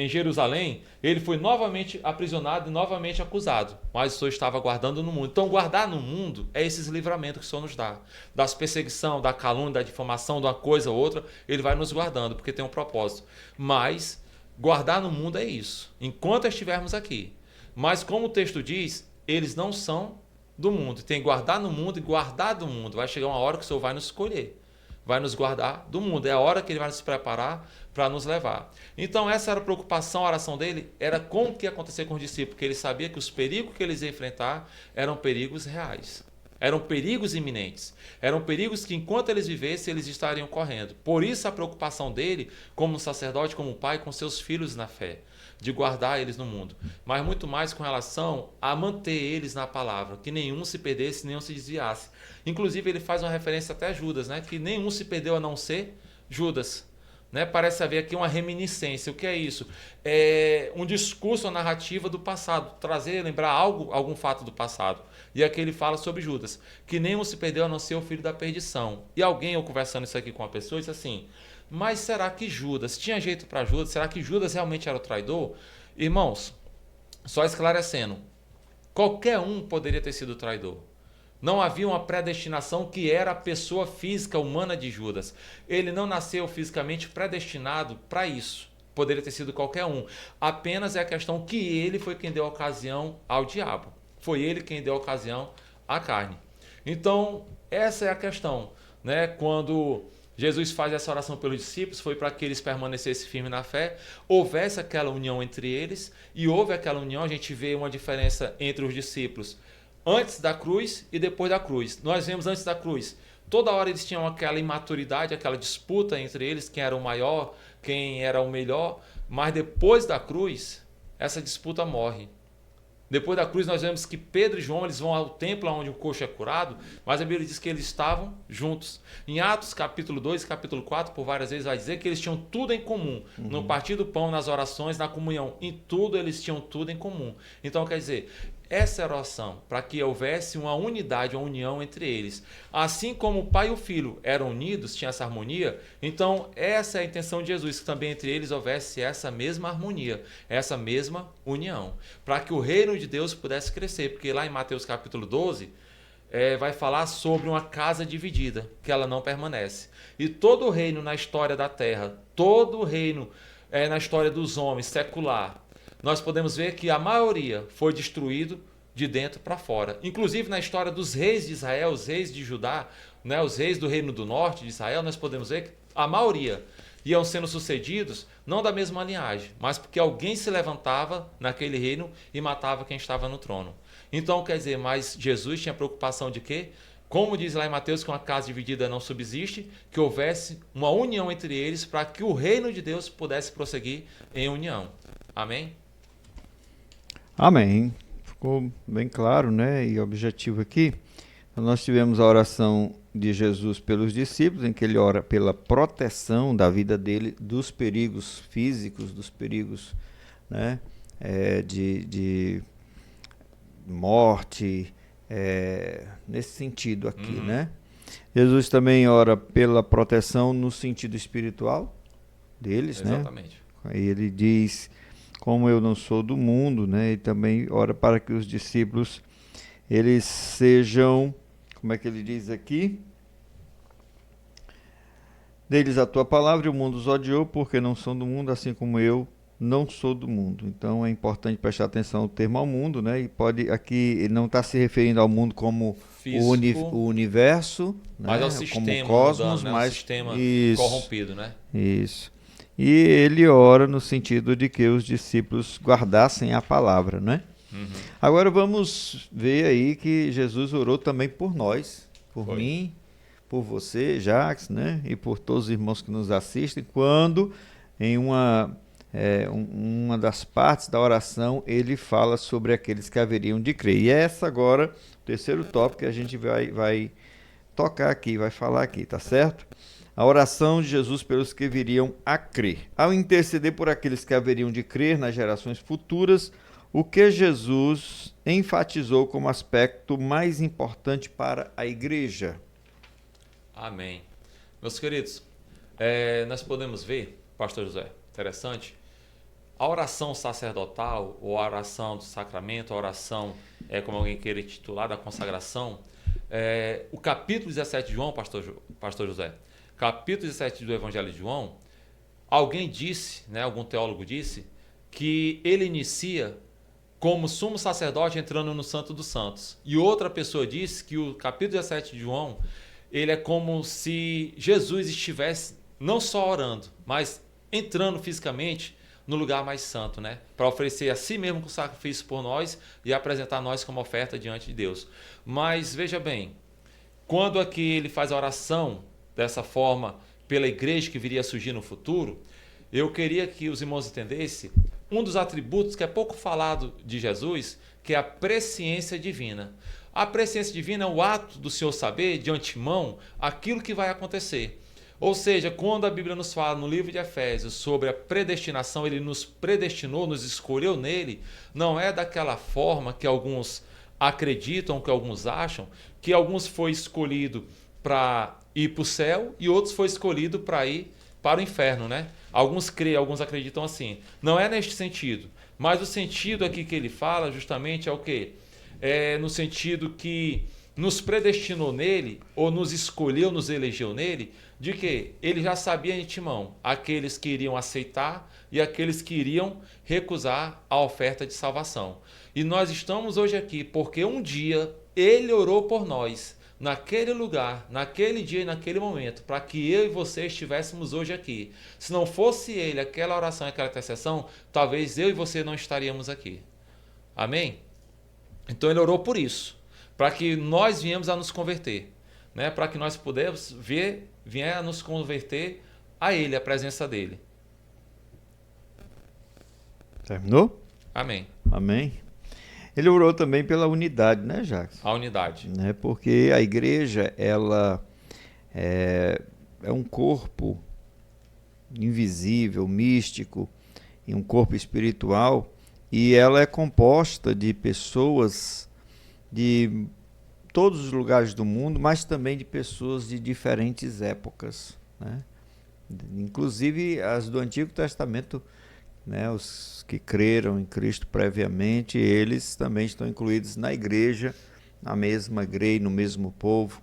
Jerusalém, ele foi novamente aprisionado e novamente acusado, mas o Senhor estava guardando no mundo. Então, guardar no mundo é esses livramentos que o Senhor nos dá. Das perseguição, da calúnia, da difamação, de uma coisa ou outra, ele vai nos guardando, porque tem um propósito. Mas, guardar no mundo é isso, enquanto estivermos aqui. Mas, como o texto diz, eles não são do mundo. Tem que guardar no mundo e guardar do mundo. Vai chegar uma hora que o Senhor vai nos escolher. Vai nos guardar do mundo. É a hora que ele vai nos preparar para nos levar. Então essa era a preocupação, a oração dele era com o que ia acontecer com os discípulos, porque ele sabia que os perigos que eles iam enfrentar eram perigos reais. Eram perigos iminentes. Eram perigos que enquanto eles vivessem, eles estariam correndo. Por isso a preocupação dele, como sacerdote, como pai, com seus filhos na fé, de guardar eles no mundo. Mas muito mais com relação a manter eles na palavra, que nenhum se perdesse, nenhum se desviasse. Inclusive ele faz uma referência até a Judas, né? Que nenhum se perdeu a não ser Judas. Né? Parece haver aqui uma reminiscência. O que é isso? É um discurso, uma narrativa do passado, lembrar algum fato do passado. E aqui ele fala sobre Judas, que nenhum se perdeu a não ser o filho da perdição. E alguém, eu conversando isso aqui com uma pessoa, disse assim: mas será que Judas tinha jeito para Judas? Será que Judas realmente era o traidor? Irmãos, só esclarecendo, qualquer um poderia ter sido traidor. Não havia uma predestinação que era a pessoa física humana de Judas. Ele não nasceu fisicamente predestinado para isso. Poderia ter sido qualquer um. Apenas é a questão que ele foi quem deu ocasião ao diabo. Foi ele quem deu ocasião à carne. Então, essa é a questão, né? Quando Jesus faz essa oração pelos discípulos, foi para que eles permanecessem firmes na fé, houvesse aquela união entre eles, e houve aquela união. A gente vê uma diferença entre os discípulos antes da cruz e depois da cruz. Nós vemos antes da cruz, toda hora eles tinham aquela imaturidade, aquela disputa entre eles, quem era o maior, quem era o melhor, mas depois da cruz, essa disputa morre. Depois da cruz nós vemos que Pedro e João eles vão ao templo onde o coxo é curado, mas a Bíblia diz que eles estavam juntos. Em Atos capítulo 2 e capítulo 4, por várias vezes vai dizer que eles tinham tudo em comum. No partir do pão, nas orações, na comunhão. Em tudo eles tinham tudo em comum. Então quer dizer, essa era a oração, para que houvesse uma unidade, uma união entre eles. Assim como o pai e o filho eram unidos, tinha essa harmonia, então essa é a intenção de Jesus, que também entre eles houvesse essa mesma harmonia, essa mesma união, para que o reino de Deus pudesse crescer, porque lá em Mateus capítulo 12, vai falar sobre uma casa dividida, que ela não permanece. E todo o reino na história da terra, todo o reino na história dos homens, secular, nós podemos ver que a maioria foi destruído de dentro para fora. Inclusive na história dos reis de Israel, os reis de Judá, né, os reis do reino do norte de Israel, nós podemos ver que a maioria iam sendo sucedidos não da mesma linhagem, mas porque alguém se levantava naquele reino e matava quem estava no trono. Então quer dizer, mas Jesus tinha preocupação de quê? Como diz lá em Mateus que uma casa dividida não subsiste, que houvesse uma união entre eles para que o reino de Deus pudesse prosseguir em união. Amém? Amém. Ficou bem claro, né? E objetivo aqui. Nós tivemos a oração de Jesus pelos discípulos, em que ele ora pela proteção da vida dele dos perigos físicos, dos perigos, né? De morte, nesse sentido aqui, né? Jesus também ora pela proteção no sentido espiritual deles, Exatamente. né? Aí ele diz: como eu não sou do mundo, né? E também ora para que os discípulos, eles sejam, como é que ele diz aqui? Deles a tua palavra e o mundo os odiou, porque não são do mundo, assim como eu não sou do mundo. Então é importante prestar atenção no termo ao mundo, né? E pode, aqui ele não está se referindo ao mundo como o universo, mas né? Ao sistema, como o cosmos, mudando, né? mas O sistema isso, corrompido, né? Isso. E ele ora no sentido de que os discípulos guardassem a palavra, né? Agora vamos ver aí que Jesus orou também por nós, por mim, por você, Jacques, né? E por todos os irmãos que nos assistem, quando em uma uma das partes da oração, ele fala sobre aqueles que haveriam de crer. E é essa agora, o terceiro tópico que a gente vai tocar aqui, vai falar aqui, tá certo? A oração de Jesus pelos que viriam a crer. Ao interceder por aqueles que haveriam de crer nas gerações futuras, o que Jesus enfatizou como aspecto mais importante para a igreja? Amém. Meus queridos, nós podemos ver, pastor José, interessante, a oração sacerdotal, ou a oração do sacramento, a oração, como alguém queira titular, da consagração, o capítulo 17 de João, pastor José, capítulo 17 do Evangelho de João, alguém disse, algum teólogo disse, que ele inicia como sumo sacerdote entrando no Santo dos Santos. E outra pessoa disse que o capítulo 17 de João, ele é como se Jesus estivesse não só orando, mas entrando fisicamente no lugar mais santo, para oferecer a si mesmo como sacrifício por nós e apresentar nós como oferta diante de Deus. Mas veja bem, quando aqui ele faz a oração dessa forma pela igreja que viria a surgir no futuro, eu queria que os irmãos entendessem um dos atributos que é pouco falado de Jesus, que é a presciência divina. A presciência divina é o ato do Senhor saber de antemão aquilo que vai acontecer. Ou seja, quando a Bíblia nos fala no livro de Efésios sobre a predestinação, ele nos predestinou, nos escolheu nele, não é daquela forma que alguns acreditam, que alguns acham, que alguns foi escolhido para ir para o céu e outros foi escolhido para ir para o inferno, Alguns creem, alguns acreditam assim. Não é neste sentido, mas o sentido aqui que ele fala justamente é o quê? É no sentido que nos predestinou nele, ou nos escolheu, nos elegeu nele, de que ele já sabia de antemão aqueles que iriam aceitar e aqueles que iriam recusar a oferta de salvação. E nós estamos hoje aqui porque um dia ele orou por nós, naquele lugar, naquele dia e naquele momento, para que eu e você estivéssemos hoje aqui. Se não fosse ele, aquela oração, aquela intercessão, talvez eu e você não estaríamos aqui. Amém? Então ele orou por isso, para que nós viemos a nos converter, para que nós pudéssemos vier a nos converter a ele, a presença dele. Terminou? Amém. Amém. Ele orou também pela unidade, Jacques? A unidade. Porque a igreja, ela é um corpo invisível, místico, e um corpo espiritual, e ela é composta de pessoas de todos os lugares do mundo, mas também de pessoas de diferentes épocas, Inclusive as do Antigo Testamento, os que creram em Cristo previamente, eles também estão incluídos na igreja, na mesma igreja, no mesmo povo.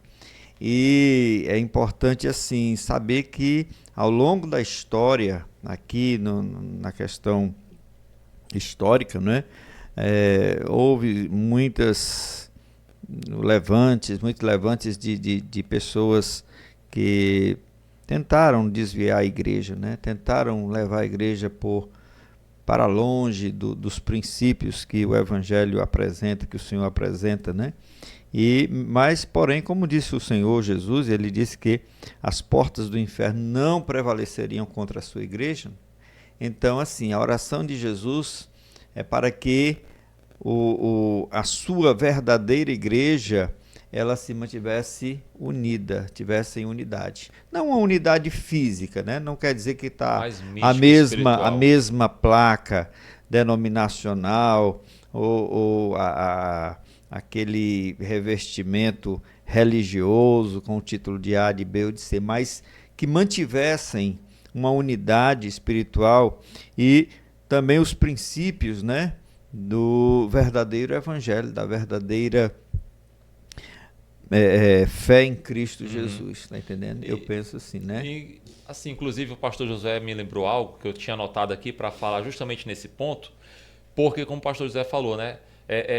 E é importante assim saber que ao longo da história, aqui na questão histórica, houve muitos levantes de pessoas que tentaram desviar a igreja, tentaram levar a igreja para longe dos princípios que o Evangelho apresenta, que o Senhor apresenta, Mas, porém, como disse o Senhor Jesus, ele disse que as portas do inferno não prevaleceriam contra a sua igreja. Então, assim, a oração de Jesus é para que a sua verdadeira igreja ela se mantivesse unida, tivesse em unidade. Não uma unidade física, Não quer dizer que está a mesma placa denominacional ou aquele revestimento religioso com o título de A, de B ou de C, mas que mantivessem uma unidade espiritual e também os princípios, do verdadeiro evangelho, da verdadeira fé em Cristo Jesus, tá entendendo? Eu penso assim, E, assim, inclusive o pastor José me lembrou algo que eu tinha anotado aqui para falar justamente nesse ponto, porque como o pastor José falou,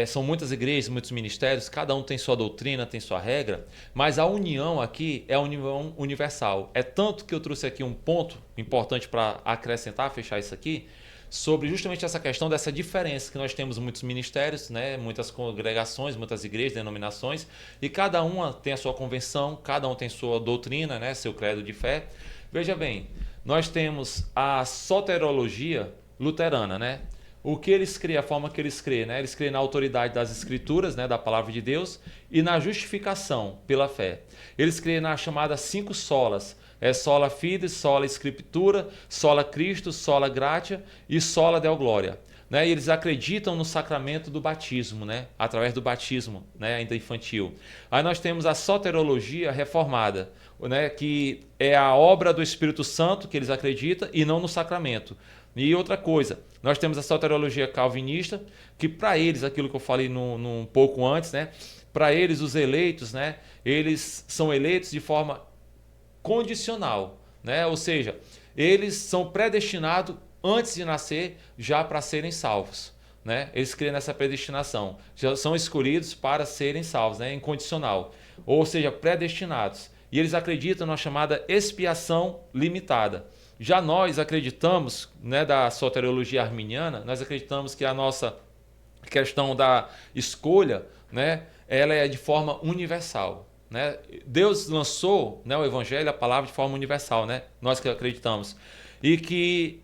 são muitas igrejas, muitos ministérios, cada um tem sua doutrina, tem sua regra, mas a união aqui é a união universal. É tanto que eu trouxe aqui um ponto importante para acrescentar, fechar isso aqui, sobre justamente essa questão dessa diferença, que nós temos muitos ministérios, né, muitas congregações, muitas igrejas, denominações, e cada uma tem a sua convenção, cada um tem sua doutrina, né, seu credo de fé. Veja bem, nós temos a soteriologia luterana, né? O que eles creem, a forma que eles creem, né? Eles creem na autoridade das escrituras, né, da palavra de Deus, e na justificação pela fé. Eles creem nas chamadas 5 solas, sola fide, sola scriptura, sola Christo, sola gratia e sola deo gloria. Né? E eles acreditam no sacramento do batismo, né? Através do batismo, né? Ainda infantil. Aí nós temos a soteriologia reformada, né? Que é a obra do Espírito Santo que eles acreditam e não no sacramento. E outra coisa, nós temos a soteriologia calvinista, que para eles, aquilo que eu falei um pouco antes, né? Para eles, os eleitos, né? Eles são eleitos de forma condicional, né? Ou seja, eles são predestinados antes de nascer já para serem salvos, né? Eles creem nessa predestinação, já são escolhidos para serem salvos, né? Incondicional, ou seja, predestinados. E eles acreditam na chamada expiação limitada. Já nós acreditamos, né, da soteriologia arminiana, nós acreditamos que a nossa questão da escolha, né, ela é de forma universal. Né? Deus lançou, né, o Evangelho, a palavra de forma universal, né? Nós que acreditamos. E que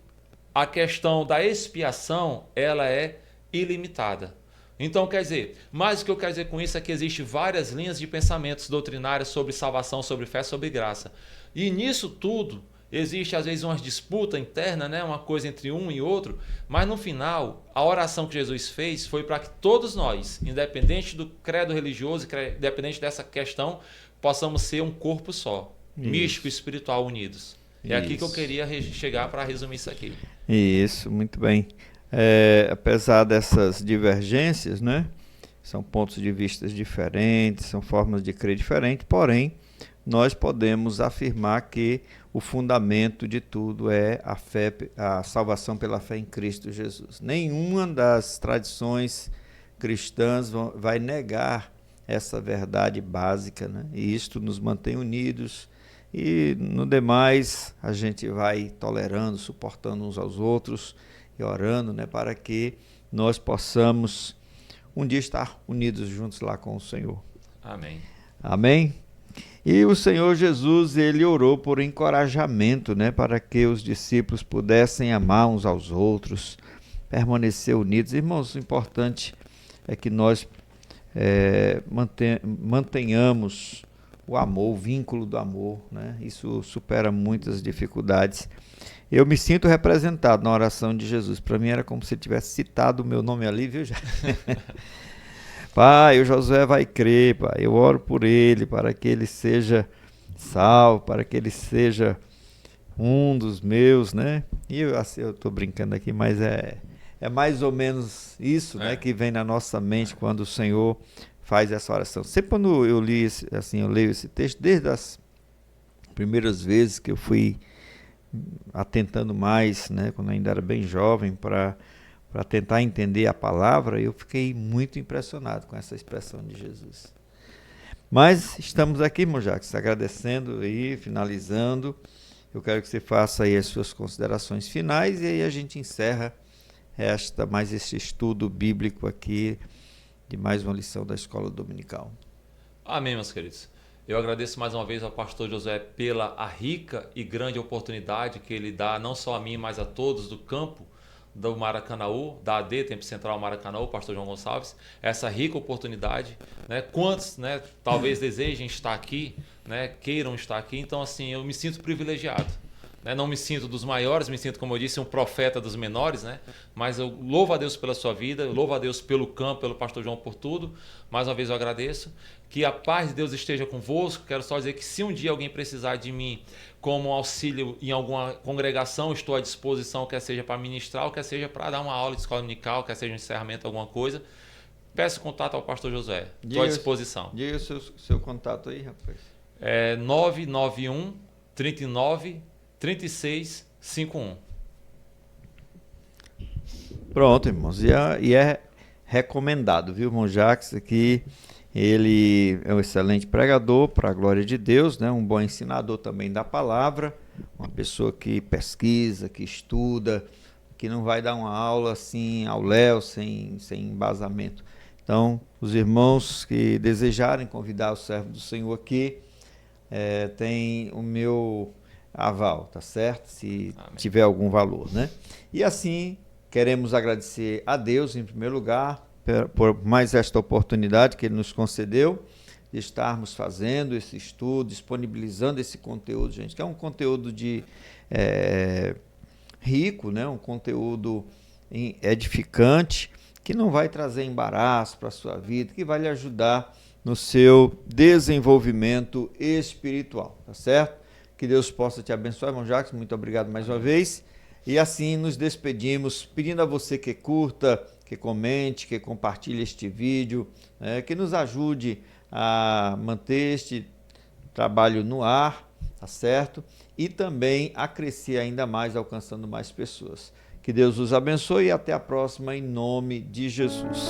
a questão da expiação, ela é ilimitada. Então, quer dizer, mas o que eu quero dizer com isso é que existem várias linhas de pensamentos doutrinários sobre salvação, sobre fé, sobre graça. E nisso tudo, existe às vezes uma disputa interna, né? Uma coisa entre um e outro, mas no final, a oração que Jesus fez foi para que todos nós, independente do credo religioso, independente dessa questão, possamos ser um corpo só, místico e espiritual unidos. É aqui que eu queria chegar para resumir isso aqui. Isso, muito bem. Apesar dessas divergências, né? São pontos de vista diferentes, são formas de crer diferentes, porém, nós podemos afirmar que o fundamento de tudo é a fé, a salvação pela fé em Cristo Jesus. Nenhuma das tradições cristãs vai negar essa verdade básica, né? E isto nos mantém unidos, e no demais a gente vai tolerando, suportando uns aos outros e orando, né, para que nós possamos um dia estar unidos juntos lá com o Senhor. Amém. Amém? E o Senhor Jesus, ele orou por encorajamento, né, para que os discípulos pudessem amar uns aos outros, permanecer unidos. Irmãos, o importante é que nós mantenhamos o amor, o vínculo do amor, né? Isso supera muitas dificuldades. Eu me sinto representado na oração de Jesus. Para mim era como se ele tivesse citado o meu nome ali, viu? Já. Pai, o Josué vai crer, Pai. Eu oro por ele, para que ele seja salvo, para que ele seja um dos meus, né? E eu estou brincando aqui, mas é mais ou menos isso, né, que vem na nossa mente quando o Senhor faz essa oração. Sempre quando eu li assim, eu leio esse texto, desde as primeiras vezes que eu fui atentando mais, né, quando ainda era bem jovem, para tentar entender a palavra, eu fiquei muito impressionado com essa expressão de Jesus. Mas estamos aqui, irmão Jacques, agradecendo e finalizando. Eu quero que você faça aí as suas considerações finais e aí a gente encerra esse estudo bíblico aqui de mais uma lição da Escola Dominical. Amém, meus queridos. Eu agradeço mais uma vez ao pastor Josué pela a rica e grande oportunidade que ele dá, não só a mim, mas a todos do campo do Maracanaú, da AD, Tempo Central Maracanaú, pastor João Gonçalves, essa rica oportunidade, né? Quantos, né, talvez desejem estar aqui, né, queiram estar aqui, então assim, eu me sinto privilegiado. Não me sinto dos maiores, me sinto, como eu disse, um profeta dos menores, né? Mas eu louvo a Deus pela sua vida, eu louvo a Deus pelo campo, pelo pastor João, por tudo. Mais uma vez eu agradeço. Que a paz de Deus esteja convosco. Quero só dizer que se um dia alguém precisar de mim como auxílio em alguma congregação, estou à disposição, quer seja para ministrar, ou quer seja para dar uma aula de escola dominical, quer seja um encerramento, alguma coisa. Peço contato ao pastor Josué. Estou à disposição. Diga o seu contato aí, rapaz. 991 39 3651. Pronto, irmãos. E é recomendado, viu, irmão Jacques, que ele é um excelente pregador para a glória de Deus, né? Um bom ensinador também da palavra, uma pessoa que pesquisa, que estuda que não vai dar uma aula assim ao léu, sem embasamento. Então, os irmãos que desejarem convidar o servo do Senhor aqui, tem o meu aval, tá certo? Se Amém. tiver algum valor, né? E assim, queremos agradecer a Deus, em primeiro lugar, por mais esta oportunidade que Ele nos concedeu de estarmos fazendo esse estudo, disponibilizando esse conteúdo, gente, que é um conteúdo rico, né? Um conteúdo edificante, que não vai trazer embaraço para a sua vida, que vai lhe ajudar no seu desenvolvimento espiritual, tá certo? Que Deus possa te abençoar, irmão Jacques, muito obrigado mais uma vez. E assim nos despedimos, pedindo a você que curta, que comente, que compartilhe este vídeo, que nos ajude a manter este trabalho no ar, tá certo? E também a crescer ainda mais, alcançando mais pessoas. Que Deus os abençoe e até a próxima, em nome de Jesus.